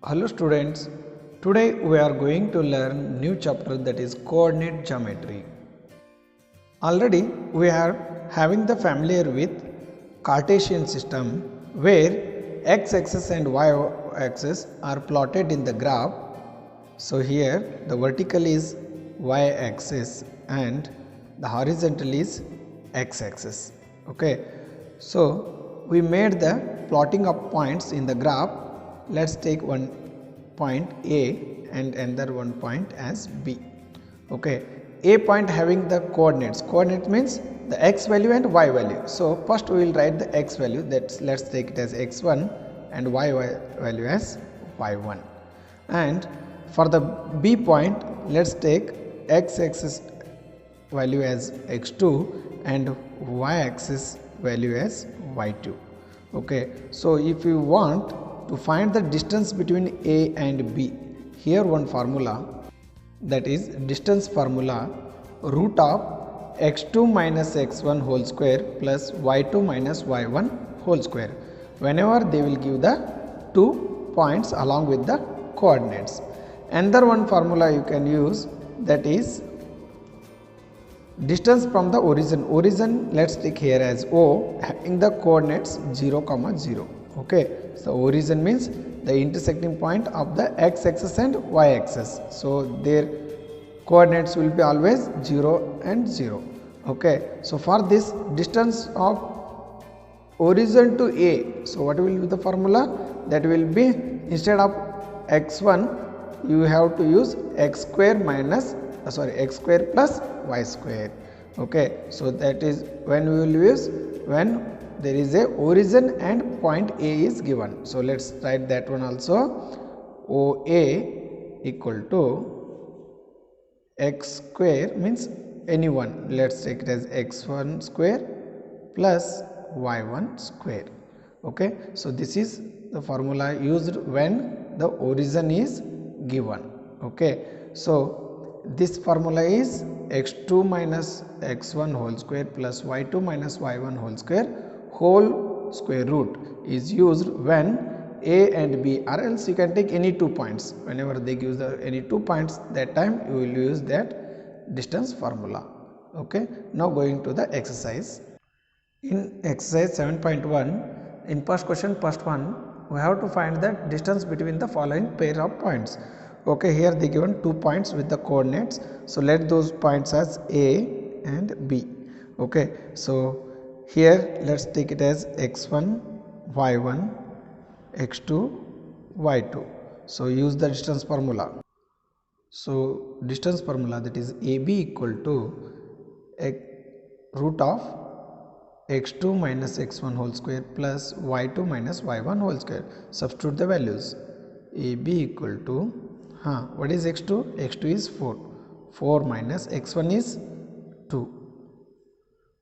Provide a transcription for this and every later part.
Hello students, today we are going to learn new chapter that is coordinate geometry. Already we are having the familiar with Cartesian system where x-axis and y-axis are plotted in the graph. So here the vertical is y-axis and the horizontal is x-axis. Okay, so we made the plotting of points in the graph. Let's take one point A and another one point as B. Okay, A point having the coordinates. Coordinate means the x value and y value. So first we will write the x value, that let's take it as x1 and y value as y1. And for the B point, let's take x axis value as x2 and y axis value as y2. Okay, so if you want to find the distance between A and B, here one formula, that is distance formula, root of x2 minus x1 whole square plus y2 minus y1 whole square, whenever they will give the 2 points along with the coordinates. Another one formula you can use, that is distance from the origin let's take here as O, having the coordinates 0, 0. Okay, so origin means the intersecting point of the x axis and y axis, so their coordinates will be always 0 and 0. Okay, so for this distance of origin to A, so what will be the formula? That will be, instead of x1 you have to use x square plus y square. Okay, so that is when we will use when there is a origin and point A is given. So let's write that one also. OA equal to x square means any one, let's take it as x1 square plus y1 square. Okay, so this is the formula used when the origin is given. Okay, so this formula is x2 minus x1 whole square plus y2 minus y1 whole square root is used when A and B, or else you can take any 2 points. Whenever they give any 2 points, that time you will use that distance formula. Okay, now going to the exercise. In exercise 7.1, in first question, first one, we have to find the distance between the following pair of points. Okay, here they given 2 points with the coordinates, so let those points as A and B. Okay, so here let's take it as x1 y1 x2 y2. So use the distance formula. So distance formula, that is AB equal to root of x2 minus x1 whole square plus y2 minus y1 whole square. Substitute the values. AB equal to what is x2? x2 is 4. 4 minus x1 is 2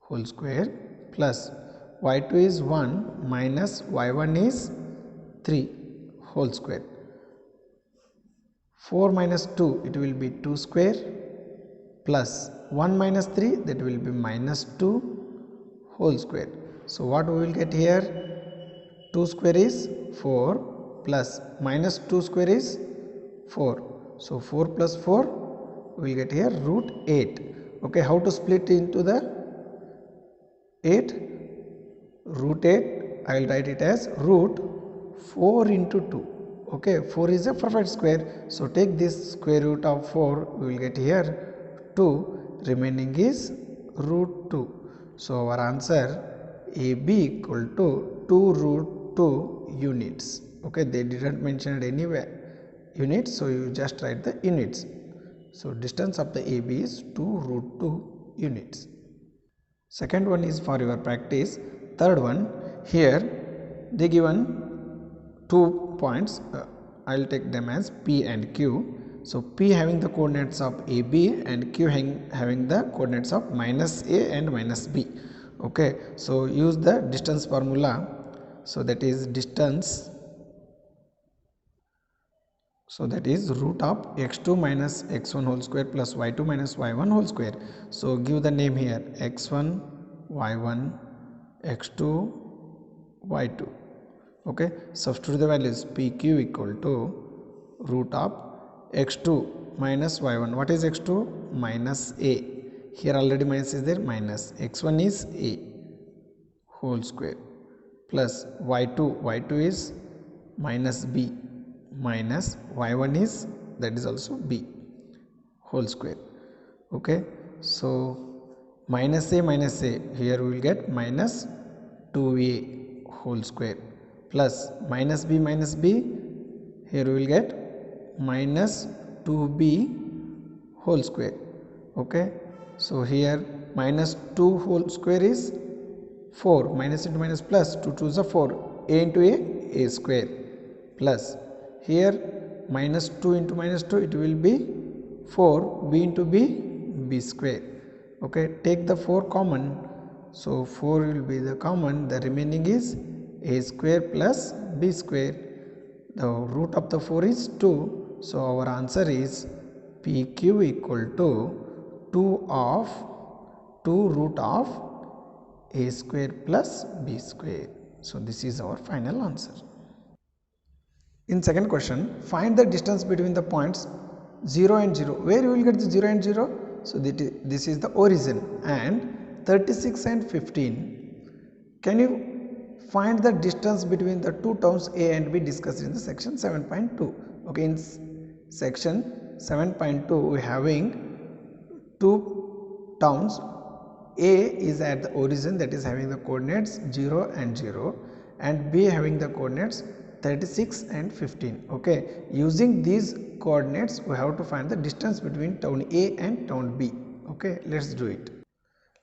whole square plus y2 is 1 minus y1 is 3 whole square. 4 minus 2, it will be 2 square plus 1 minus 3, that will be minus 2 whole square. So what we will get here? 2 square is 4 plus minus 2 square is 4. So 4 plus 4 we will get here root 8. Okay, how to split into the 8? Root 8, I will write it as root 4 into 2. Okay, 4 is a perfect square, so take this square root of 4, we will get here 2, remaining is root 2. So our answer AB equal to 2 root 2 units. Okay, they didn't mention anywhere units, so you just write the units. So distance of the AB is 2 root 2 units. Second one is for your practice. Third one, here they given 2 points. I will take them as P and Q. So P having the coordinates of AB and Q having the coordinates of minus A and minus B. Okay, so use the distance formula. So that is distance, so that is root of x2 minus x1 whole square plus y2 minus y1 whole square. So give the name here x1 y1 x2 y2. Okay, substitute the values. PQ equal to root of x2 minus y1. What is x2? Minus a. Here already minus is there, minus x1 is a whole square plus y2 is minus b minus y1 is, that is also b whole square. Okay, so minus a, here we will get minus 2a whole square plus minus b, here we will get minus 2b whole square. Okay, so here minus 2 whole square is 4, minus into minus plus, 2 2 is a 4, a into a square plus here minus 2 into minus 2, it will be 4, b into b, b square. Okay, take the 4 common, so 4 will be the common, the remaining is a square plus b square. The root of the 4 is 2, so our answer is PQ equal to 2 root of a square plus b square. So this is our final answer. In second question, find the distance between the points 0 and 0. Where you will get the 0 and 0? So this is the origin, and 36 and 15. Can you find the distance between the two terms a and b discussed in the section 7.2? Okay, in section 7.2 we are having two terms. A is at the origin, that is having the coordinates 0 and 0, and b having the coordinates 36 and 15. Okay, using these coordinates we have to find the distance between town A and town B. Okay, let's do it.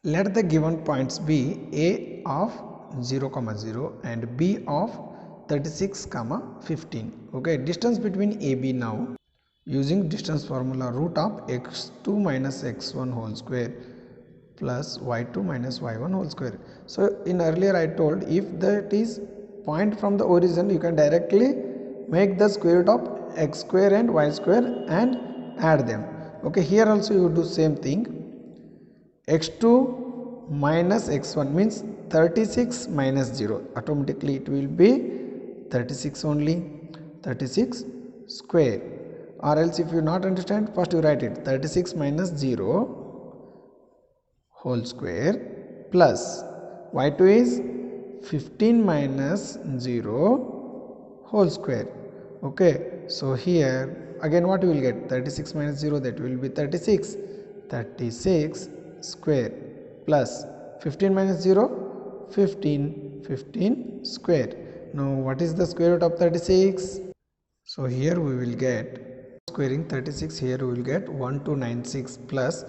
Let the given points be A of 0, 0 and B of 36, 15. Okay, distance between AB now, using distance formula, root of x2 minus x1 whole square plus y2 minus y1 whole square. So in earlier I told, if that is point from the origin, you can directly make the square root of x square and y square and add them. Okay, here also you do same thing. x2 minus x1 means 36 minus 0, automatically it will be 36 only, 36 square. Or else if you not understand, first you write it, 36 minus 0 whole square plus y2 is 15 minus 0 whole square. Okay, so here again what you will get, 36 minus 0, that will be 36, 36 square plus 15 minus 0, 15, 15 square. Now what is the square root of 36? So here we will get, squaring 36, here we will get 1296 plus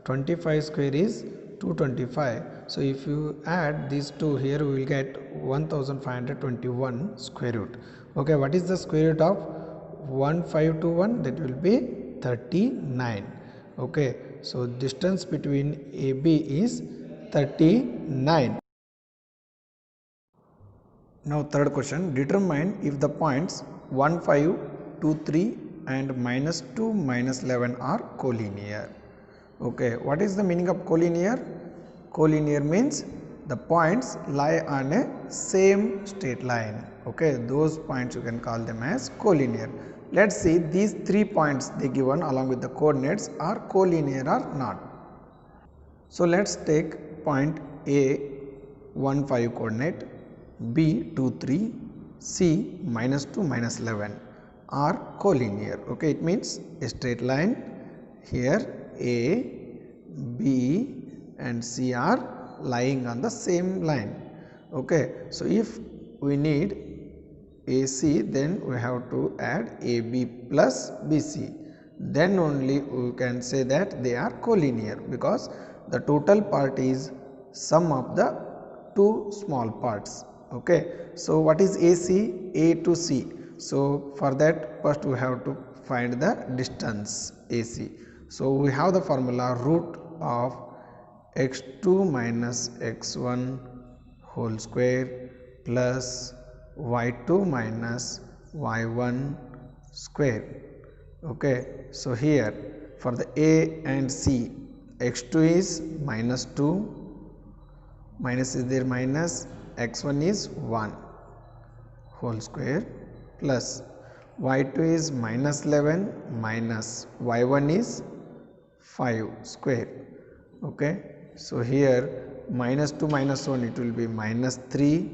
25 square is 225. So if you add these two, here we will get 1521 square root. Okay, what is the square root of 1521? That will be 39. Okay, so distance between AB is 39. Now third question, determine if the points 1, 5, 2, 3 and minus 2, minus 11 are collinear. Okay, what is the meaning of collinear? Collinear means the points lie on a same straight line. Okay, those points you can call them as collinear. Let's see these 3 points they given along with the coordinates are collinear or not. So let's take point A 1, 5 coordinate, B 2, 3, C minus 2, minus 11 are collinear. Okay, it means a straight line. Here A, B and C are lying on the same line. Okay, so if we need AC, then we have to add AB plus BC, then only we can say that they are collinear, because the total part is sum of the two small parts. Okay, so what is AC? A to C. So for that first we have to find the distance AC. So we have the formula, root of x2 minus x1 whole square plus y2 minus y1 square. Okay, so here for the A and C, x2 is minus 2, minus is there minus, x1 is 1 whole square plus y2 is minus 11 minus y1 is 5 square. Okay, so here minus 2 minus 1 it will be minus 3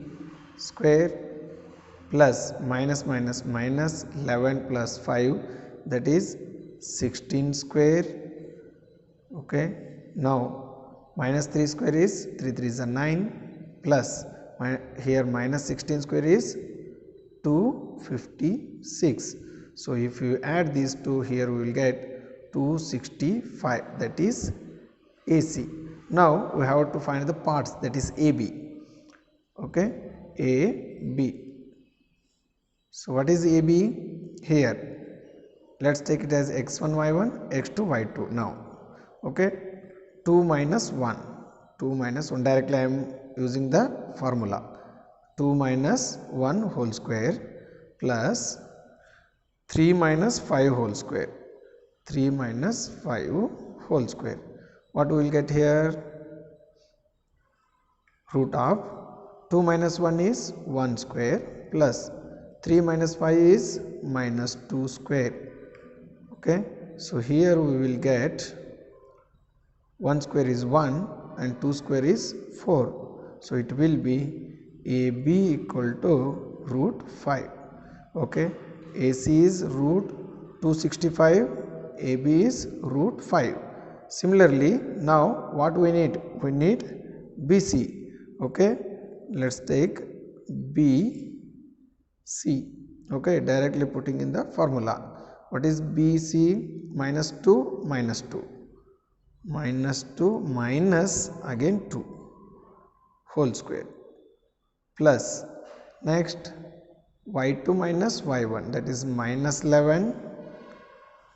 square plus minus minus minus 11 plus 5 that is 16 square. Okay, now minus 3 square is 3 3 is a 9 plus here minus 16 square is 256. So if you add these two, here we will get 265, that is AC. Now we have to find the parts, that is AB. Okay, AB. So what is AB here? Let's take it as x1 y1 x2 y2 now. Okay, 2 minus 1, 2 minus 1, directly I am using the formula. 2 minus 1 whole square plus 3 minus 5 whole square, 3 minus 5 whole square. What we will get here? Root of 2 minus 1 is 1 square plus 3 minus 5 is minus 2 square. Okay, so here we will get 1 square is 1 and 2 square is 4. So it will be AB equal to root 5. Okay, AC is root 265, AB is root 5. Similarly, now what we need? We need BC. Okay, let's take BC. Okay, directly putting in the formula. What is BC? Minus 2 minus 2. Minus 2 minus again 2 whole square plus next y2 minus y1, that is minus 11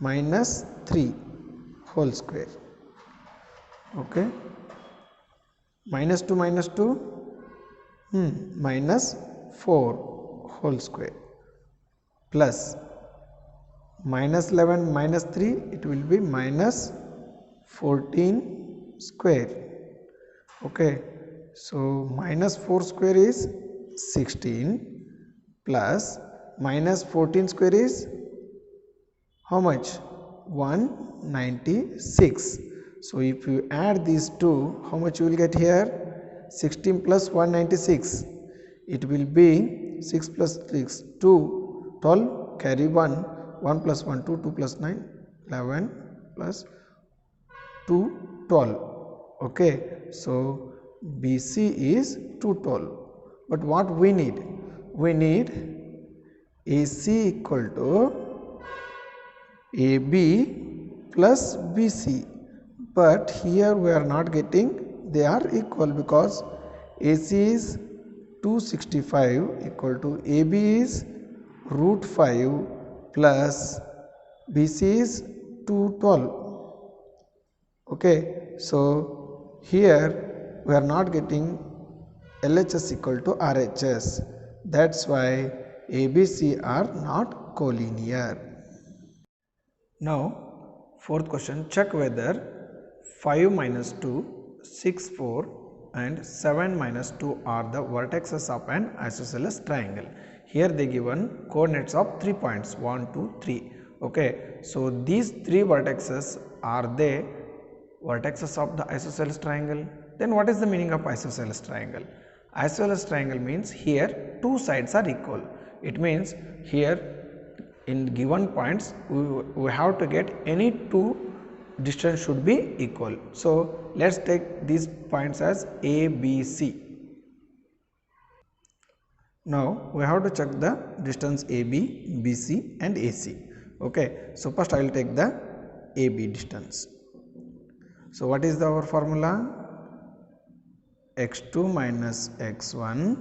minus 3 whole square. Okay, minus 2 minus 2 minus 4 whole square plus minus 11 minus 3 it will be minus 14 square. Okay, so minus 4 square is 16 plus minus 14 square is how much? 196. So if you add these two, how much you will get here? 16 plus 196. It will be 6 plus 6, 2, 12, carry 1, 1 plus 1, 2, 2 plus 9, 11 plus 2, 12. Okay, so BC is 212. But what we need? We need AC equal to AB plus BC. But here we are not getting, they are equal because AC is 265 equal to AB is root 5 plus BC is 212. Okay, so here we are not getting LHS equal to RHS. That's why ABC are not collinear. Now, fourth question, check whether 5 minus 2, 6, 4 and 7 minus 2 are the vertices of an isosceles triangle. Here they given coordinates of 3 points 1, 2, 3. Okay, so these 3 vertices are they vertices of the isosceles triangle? Then what is the meaning of isosceles triangle? Isosceles triangle means here two sides are equal. It means here in given points we have to get any two distance should be equal. So let's take these points as A, B, C. Now we have to check the distance AB, BC and AC. Okay, so first I will take the AB distance. So what is our formula? x2 minus x1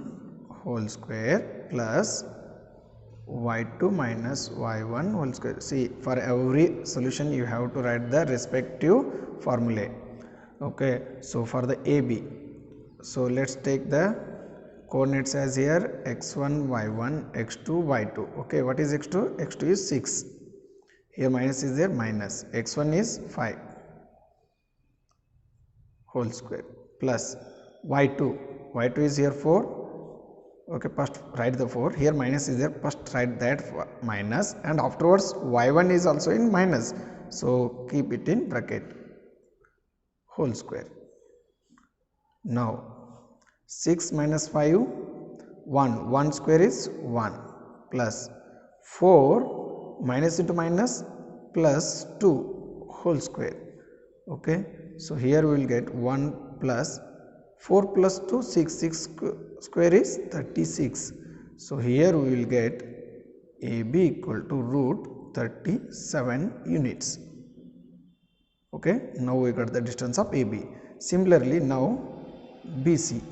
whole square plus y2 minus y1 whole square. See, for every solution you have to write the respective formulae. Okay, so for the AB, so let's take the coordinates as here x1 y1 x2 y2. Okay, what is x2? x2 is 6. Here minus is there, minus x1 is 5 whole square plus y2 is here 4 Okay, first write the 4, here minus is there, first write that minus, and afterwards y1 is also in minus, so keep it in bracket, whole square. Now 6 minus 5, 1 square is 1, plus 4 minus into minus plus 2 whole square. Okay, so here we will get 1 plus 4 plus 2, 6 square is 36. So here we will get AB equal to root 37 units. Okay, now we got the distance of AB. Similarly, now BC.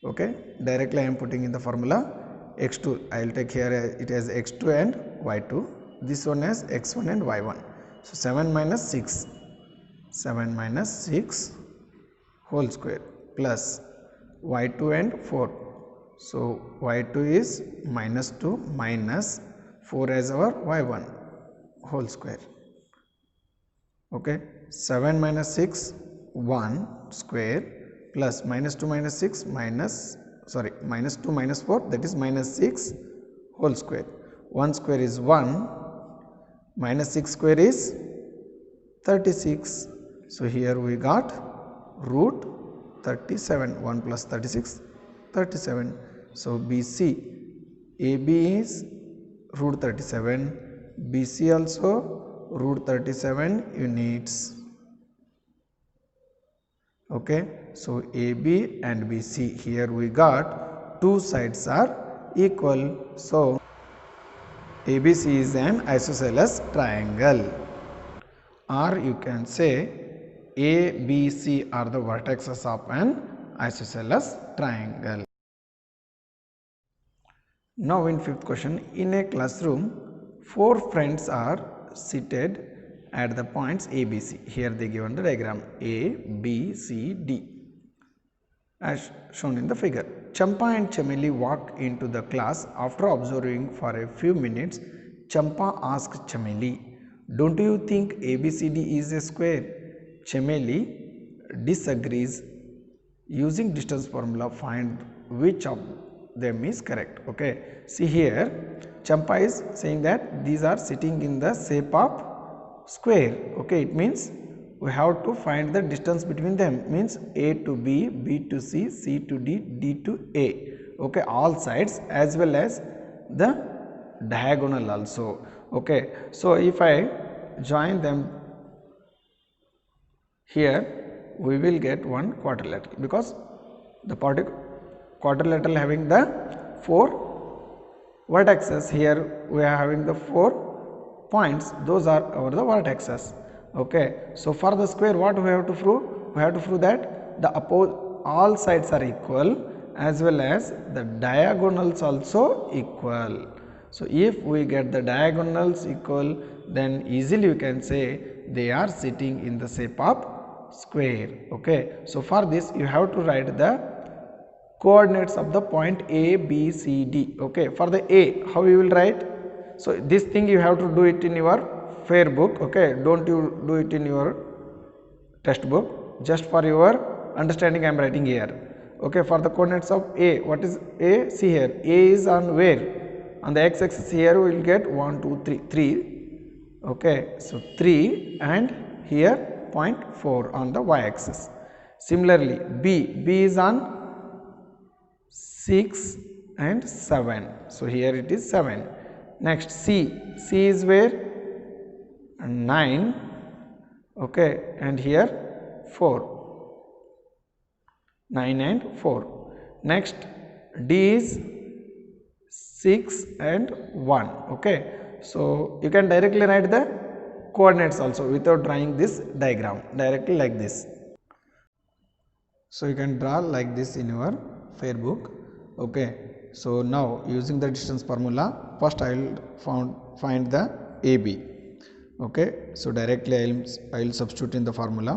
Okay, directly I am putting in the formula x2. I will take here it as x2 and y2. This one as x1 and y1. So 7 minus 6. 7 minus 6 whole square plus y2 and 4. So y2 is minus 2 minus 4 as our y1 whole square. Okay, 7 minus 6 1 square plus minus 2 minus 6 minus minus 2 minus 4, that is minus 6 whole square. 1 square is 1, minus 6 square is 36. So here we got root 37, 1 plus 36, 37. So BC, AB is root 37, BC also root 37 units. Okay, so AB and BC, here we got two sides are equal. So ABC is an isosceles triangle, or you can say A, B, C are the vertices of an isosceles triangle. Now in fifth question, in a classroom, 4 friends are seated at the points A, B, C. Here they given the diagram A, B, C, D as shown in the figure. Champa and Chameli walk into the class. After observing for a few minutes, Champa asked Chameli, "Don't you think ABCD is a square?" Chameli disagrees. Using distance formula, find which of them is correct. Okay, see here Champa is saying that these are sitting in the shape of square. Okay, it means we have to find the distance between them, means A to B, B to C, C to D, D to A. Okay, all sides as well as the diagonal also. Okay, so if I join them here, we will get one quadrilateral, because the quadrilateral having the 4 vertices. Here we are having the 4 points, those are our the vertices. Okay, so for the square, what we have to prove? We have to prove that the all sides are equal as well as the diagonals also equal. So if we get the diagonals equal, then easily we can say they are sitting in the shape of square. Okay, so for this you have to write the coordinates of the point A, B, C, D. Okay, for the A, how you will write? So this thing you have to do it in your fair book. Okay, don't you do it in your textbook. Just for your understanding I am writing here. Okay, for the coordinates of A, what is A? See here, A is on where? On the x-axis. Here we will get 1, 2, 3. Okay, so 3, and here 0.4 on the y-axis. Similarly, B is on 6 and 7. So here it is 7. Next C is where? 9. Okay, and here 4. 9 and 4. Next D is 6 and 1. Okay, so you can directly write the coordinates also without drawing this diagram, directly like this. So you can draw like this in your fair book. Okay, so now using the distance formula, first I will find the AB. Okay, so directly I will substitute in the formula.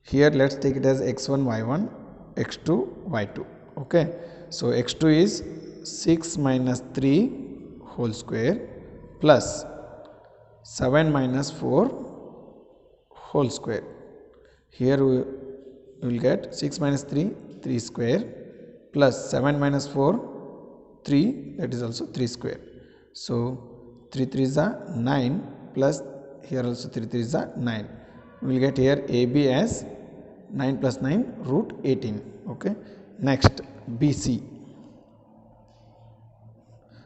Here let's take it as x1 y1, x2 y2. Okay, so x2 is 6 minus 3 whole square plus 7 minus 4 whole square. Here we will get 6 minus 3 square plus 7 minus 4 3, that is also 3 square. So 3 3 is 9 plus here also 3 3 is 9. We will get here AB as 9 plus 9 root 18. Okay. Next BC.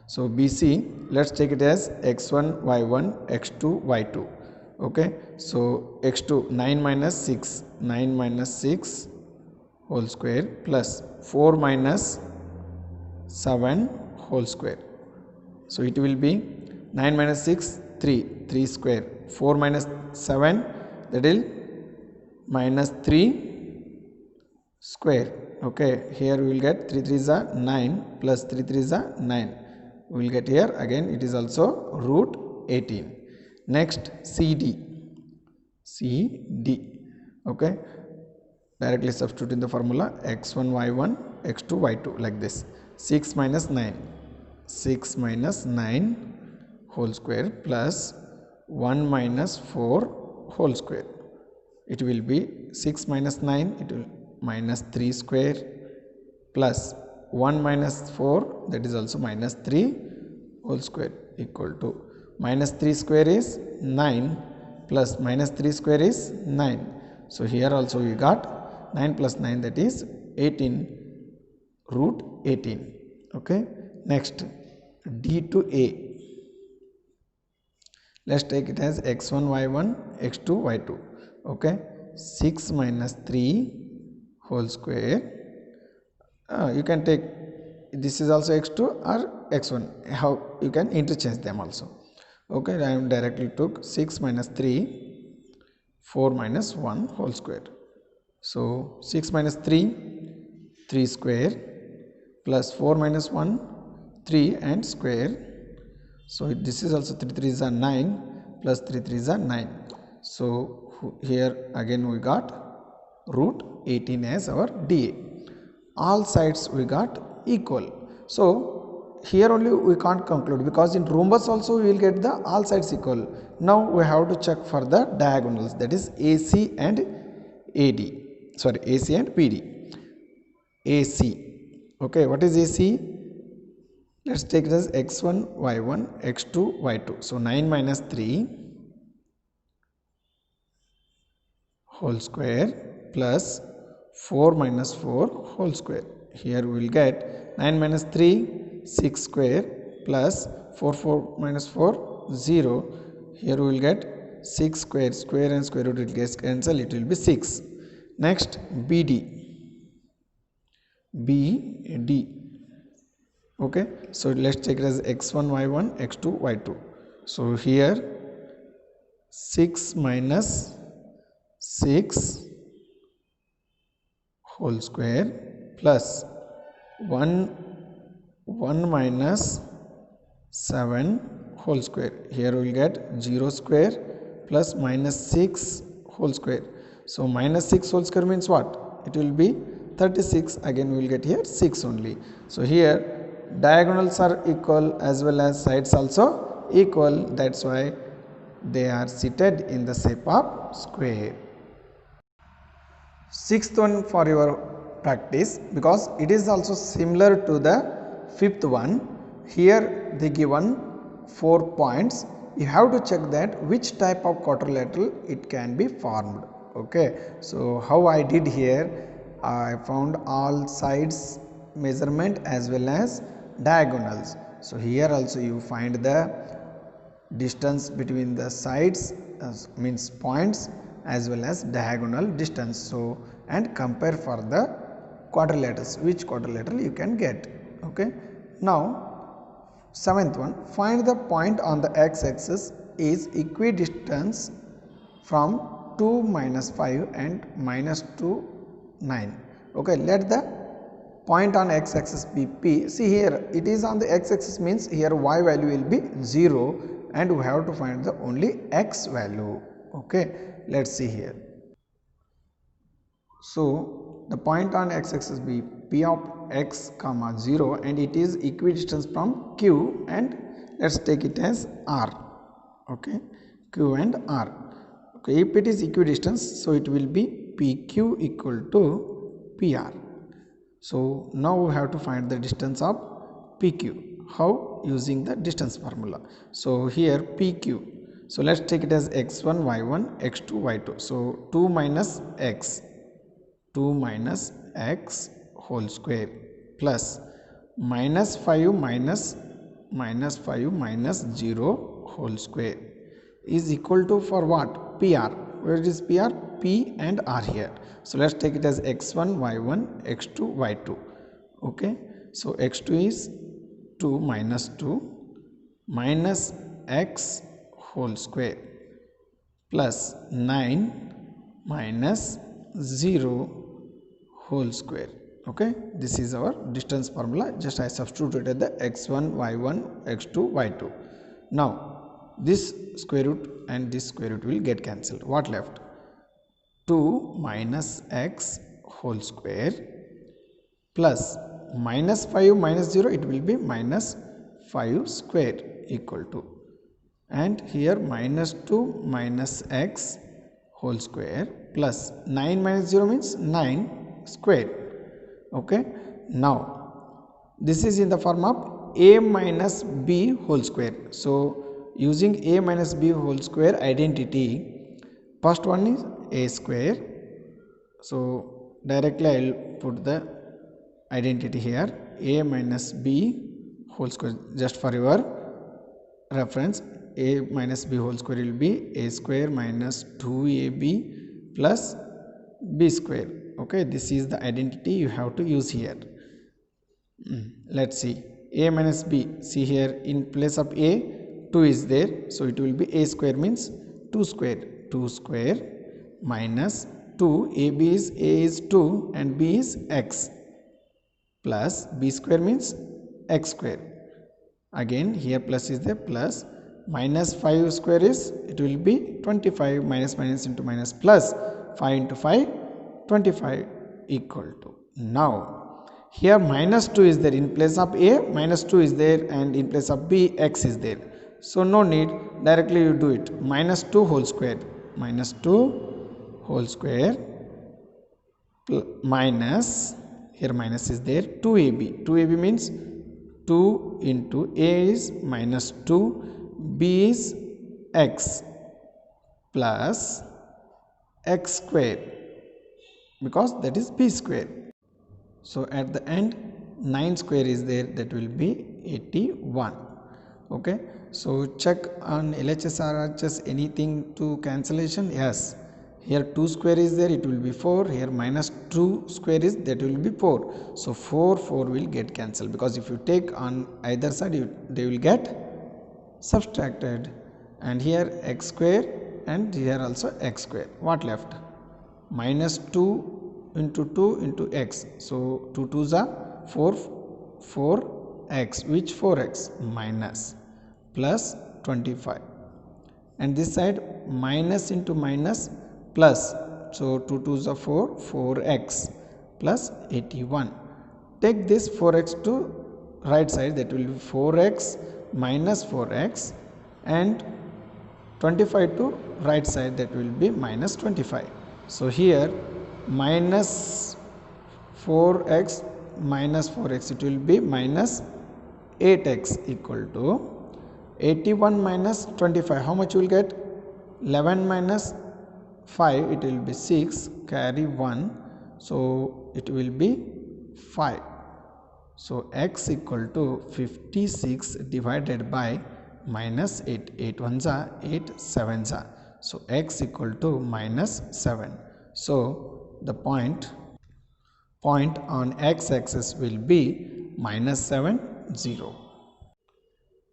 So BC, let's take it as x1 y1 x2 y2. Okay. So x2 9 minus 6 whole square plus 4 minus 7 whole square. So it will be 9 minus 6 3 square, 4 minus 7, that is minus 3 square. Okay, here we will get 3 3 is 9 plus 3 3 is 9. We will get here again it is also root 18. Next CD. Okay, directly substitute in the formula x1 y1 x2 y2 like this. 6 minus 9 whole square plus 1 minus 4 whole square. It will be 6 minus 9, it will minus 3 square plus 1 minus 4, that is also minus 3 whole square, equal to minus 3 square is 9 plus minus 3 square is 9. So here also we got 9 plus 9, that is 18 root 18. Okay. Next D to A. Let's take it as x1 y1 x2 y2. Okay. 6 minus 3 whole square. You can take this is also x2 or x1, how you can interchange them also. Okay, I am directly took 6 minus 3 4 minus 1 whole square. So 6 minus 3 square plus 4 minus 1 3 and square. So this is also 3 3 is 9 plus 3 3 is 9. So here again we got root 18 as our dA. All sides we got equal. So here only we can't conclude, because in rhombus also we will get the all sides equal. Now we have to check for the diagonals, that is AC and AD. Sorry, AC and PD. AC. Okay, what is AC? Let's take it as x1 y1 x2 y2. So 9 minus 3 whole square plus 4 minus 4 whole square. Here we will get 9 minus 3 6 square plus 4 minus 4 0. Here we will get 6 square and square root it gets cancelled, it will be 6. Next BD. Okay, so let's take it as x1 y1 x2 y2. So here 6 minus 6 whole square plus 1 minus 7 whole square. Here we will get 0 square plus minus 6 whole square. So minus 6 whole square means what? It will be 36. Again we will get here 6 only. So here diagonals are equal as well as sides also equal. That's why they are seated in the shape of square. Sixth one for your practice, because it is also similar to the fifth one. Here they given 4 points. You have to check that which type of quadrilateral it can be formed. Okay, so how I did here, I found all sides measurement as well as diagonals. So here also you find the distance between the sides, means points, as well as diagonal distance. So and compare for the quadrilaterals, which quadrilateral you can get. Okay. Now seventh one, find the point on the x-axis is equidistant from 2 minus 5 and minus 2 9. Okay, let the point on x-axis be P. See here it is on the x-axis, means here y value will be 0 and we have to find the only x value. Okay, let's see here. So the point on x-axis be P of x comma 0 and it is equidistant from Q, and let's take it as R. Okay, Q and R. Okay, if it is equidistant, so it will be PQ equal to PR. So now we have to find the distance of PQ. How? Using the distance formula. So here PQ. So let's take it as x1, y1, x2, y2. So 2 minus x whole square plus minus 5 minus 5 minus 0 whole square is equal to for what? PR. Where is PR? P and R here. So let's take it as x1, y1, x2, y2. Okay. So x2 is 2 minus 2 minus x whole square plus 9 minus 0 whole square. Okay, this is our distance formula. Just I substituted the x1, y1, x2, y2. Now this square root and this square root will get cancelled. What left? 2 minus x whole square plus minus 5 minus 0, it will be minus 5 square equal to, and here minus 2 minus x whole square plus 9 minus 0 means 9 square. Okay, now this is in the form of a minus b whole square. So using a minus b whole square identity, first one is a square. So directly I will put the identity here, a minus b whole square. Just for your reference, a minus b whole square will be a square minus 2ab plus b square. Okay, this is the identity you have to use here. Let's see, a minus b. See here, in place of a 2 is there, so it will be a square means 2 square minus 2, ab is a is 2 and b is x, plus b square means x square. Again here plus is there, plus minus 5 square is, it will be 25, minus minus into minus plus 5 into 5, 25 equal to. Now here minus 2 is there, in place of a minus 2 is there and in place of b x is there. So no need, directly you do it. Minus 2 whole square, minus 2 whole square minus, here minus is there, 2ab. 2ab means 2 into a is minus 2, b is x plus x square, because that is b square. So at the end 9 square is there, that will be 81. Okay, so check on LHS RHS anything to cancellation. Yes, here 2 square is there, it will be 4. Here minus 2 square is, that will be 4. So 4 will get cancelled, because if you take on either side they will get subtracted. And here x square and here also x square. What left? Minus 2 into 2 into x. So 2 2s are 4x, which 4x? Minus plus 25, and this side minus into minus plus, so 2 2s are 4x plus 81. Take this 4x to right side, that will be 4x minus 4x, and 25 to right side, that will be minus 25. So here minus 4x minus 4x, it will be minus 8x equal to 81 minus 25. How much you will get? 11 minus 5, it will be 6, carry 1, so it will be 5. So x equal to 56 divided by minus 8. 8 ones are 8 sevens are, so x equal to minus 7. So the point on x axis will be minus 7, 0.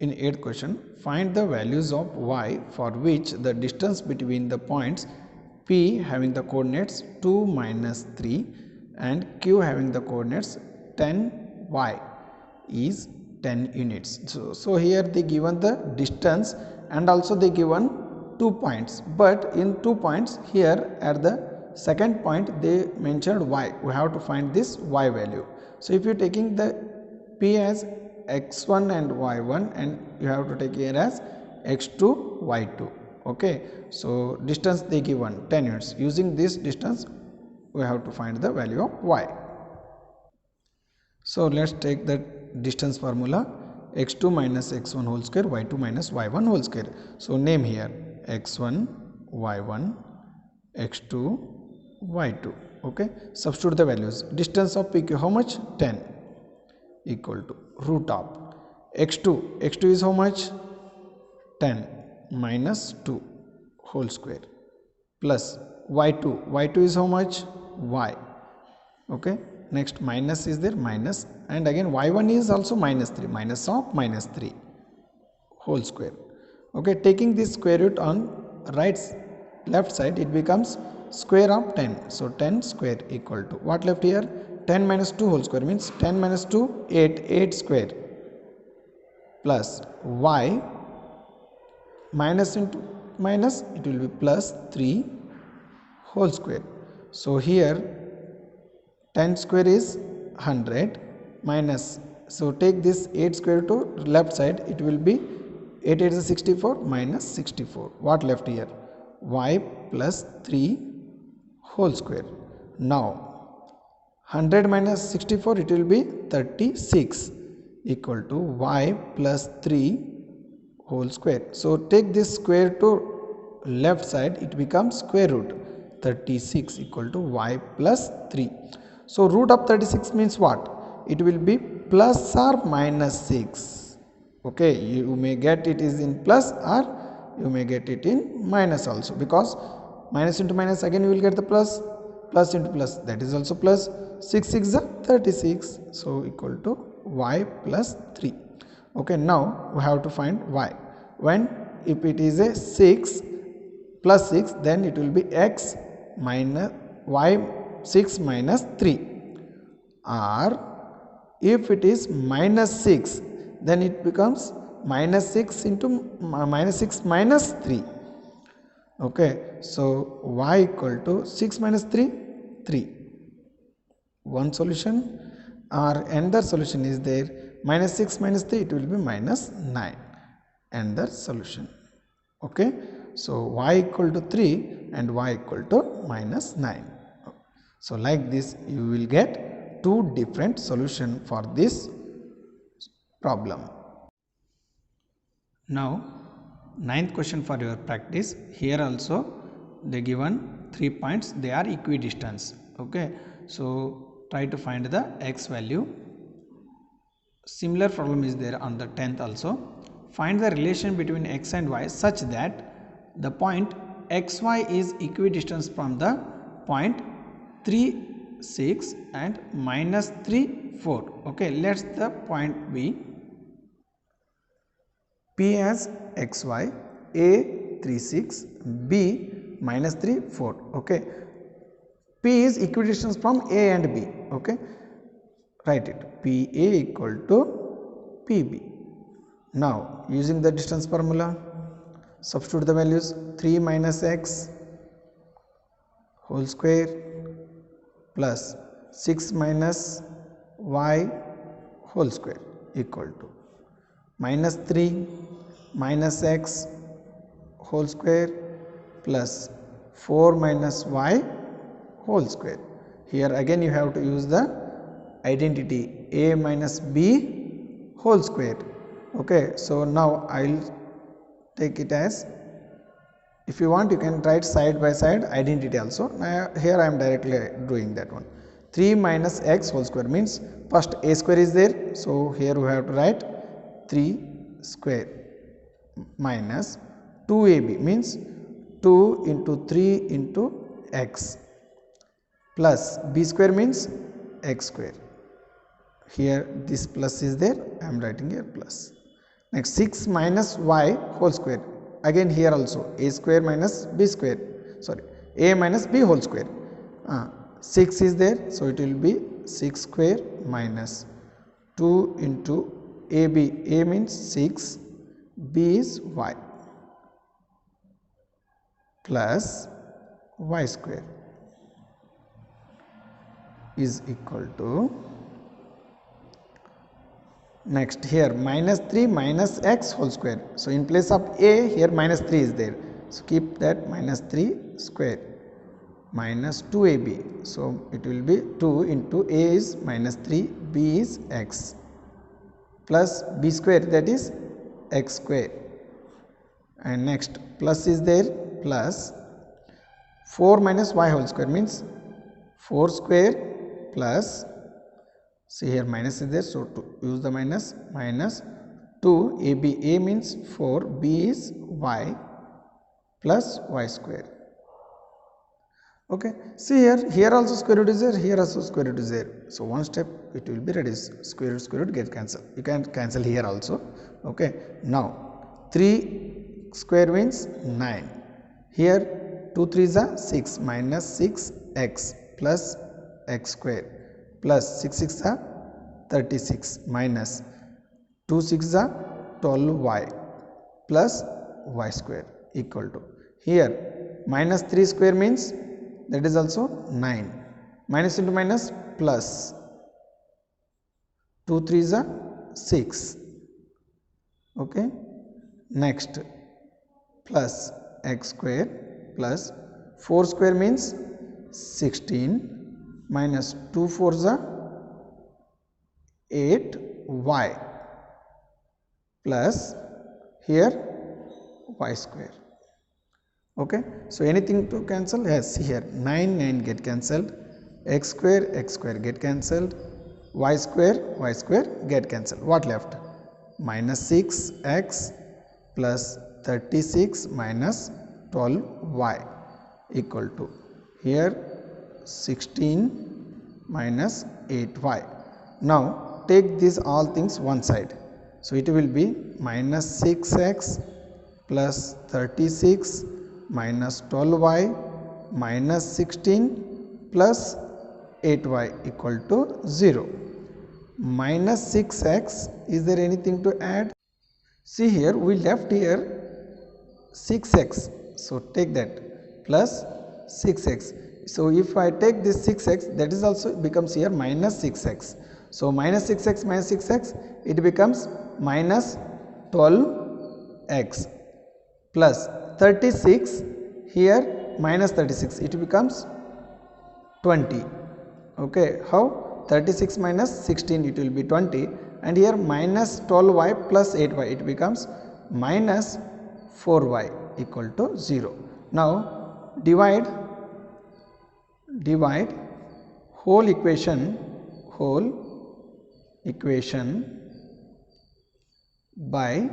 In 8th question, find the values of y for which the distance between the points P having the coordinates 2 minus 3 and Q having the coordinates 10y is 10 units. So here they given the distance and also they given 2 points, but in 2 points here at the second point they mentioned y. We have to find this y value. So if you are taking the P as x1 and y1 and you have to take here as x2, y2. Okay, so distance they given 10 units. Using this distance we have to find the value of y. So let's take the distance formula, x2 minus x1 whole square, y2 minus y1 whole square. So name here x1, y1, x2, y2. Okay, substitute the values. Distance of PQ, how much? 10, equal to root of x2 is how much? 10 minus 2 whole square plus y2 is how much? Y. Okay, next minus is there, minus, and again y1 is also minus 3, minus of minus 3 whole square. Okay, taking this square root on left side, it becomes square of 10. So 10 square equal to what left here? 10 minus 2 whole square means 10 minus 2, 8 square plus y minus into minus, it will be plus 3 whole square. So here 10 square is 100 minus, so take this 8 square to left side, it will be 8 is 64 minus 64. What left here? Y plus 3 whole square. Now 100 minus 64, it will be 36 equal to y plus 3 whole square. So take this square to left side, it becomes square root 36 equal to y plus 3. So root of 36 means what? It will be plus or minus 6. Okay, you may get it is in plus or you may get it in minus also, because minus into minus, again you will get the plus, plus into plus, that is also plus. 6 6 is 36, so equal to y plus 3. Okay, now we have to find y. When if it is a 6 plus 6, then it will be x minus y 6 minus 3, or if it is minus 6, then it becomes minus 6 into minus 6 minus 3. Okay, so y equal to 6 minus 3, 3. One solution, or another solution is there, minus 6 minus 3, it will be minus 9, another solution. Okay, so y equal to 3 and y equal to minus 9. So like this you will get two different solutions for this problem. Now 9th question for your practice. Here also they given 3 points, they are equidistant. Okay, so try to find the x value. Similar problem is there on the 10th also. Find the relation between x and y such that the point xy is equidistant from the point 3 6 and minus 3 4. Okay, let's the point be P as xy, A 3 6, B minus 3 4. Okay, P is equidistant from A and B. Okay, write it, PA equal to PB. Now using the distance formula, substitute the values, 3 minus x whole square plus 6 minus y whole square equal to minus 3 minus x whole square plus 4 minus y whole square. Here again you have to use the identity a minus b whole square. Okay, so now I will take it as, if you want you can write side by side identity also. Here I am directly doing that one. 3 minus x whole square means first a square is there, so here we have to write 3 square minus 2ab means 2 into 3 into x plus b square means x square. Here this plus is there, I am writing here plus. Next 6 minus y whole square, again here also a square minus b square, sorry, a minus b whole square. 6 is there, so it will be 6 square minus 2 into ab, a means 6, b is y plus y square is equal to, next here minus 3 minus x whole square. So in place of a, here minus 3 is there, so keep that minus 3 square minus 2ab. So it will be 2 into a is minus 3, b is x, plus b square, that is x square, and next plus is there, plus 4 minus y whole square means 4 square, plus, see here minus is there, so to use the minus, minus 2 ab, a means 4, b is y, plus y square. Okay, see here also square root is there, here also square root is there, so one step it will be reduced, square root get cancelled, you can cancel here also. Okay, now 3 square means 9, here 2 3s are 6, minus 6x plus x square, plus 6 6 are 36, minus 2 6 are 12y plus y square equal to, here minus 3 square means that is also 9, minus into minus plus 2 3s are 6. Okay, next plus x square, plus 4 square means 16, minus 2 4s are 8y, plus here y square. Okay, so anything to cancel? Yes, here 9 get cancelled, x square get cancelled, y square get cancelled. What left? Minus 6x plus 36 minus 12y equal to, here 16 minus 8y. Now take these all things one side, so it will be minus 6x plus 36 minus 12y minus 16 plus 8y equal to 0. Minus 6x, is there anything to add? See here we left here 6x, so take that, plus 6x. So if I take this 6x, that is also becomes here minus 6x. So minus 6x minus 6x, it becomes minus 12x, plus 36, here minus 36, it becomes 20. Okay, how? 36 minus 16, it will be 20, and here minus 12y plus 8y, it becomes minus 4y equal to 0. Now divide whole equation by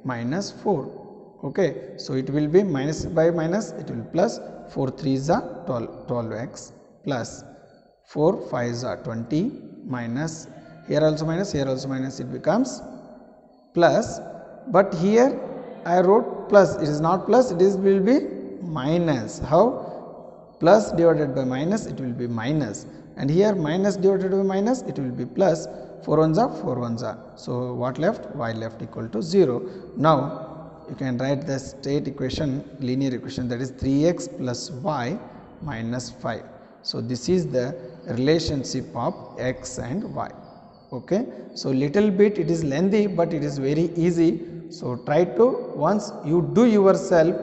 minus 4. Okay, so it will be minus by minus, it will plus 4 3s are 12x, plus 4 5s are 20, minus here also minus, it becomes plus, but here I wrote plus, it is not plus, it is will be minus. How? Plus divided by minus, it will be minus, and here minus divided by minus, it will be plus. 4 ones are 4 ones are, so what left? Y left equal to 0. Now you can write the state equation, linear equation, that is 3x plus y minus 5. So this is the relationship of x and y. Okay, so little bit it is lengthy, but it is very easy. So try to, once you do yourself,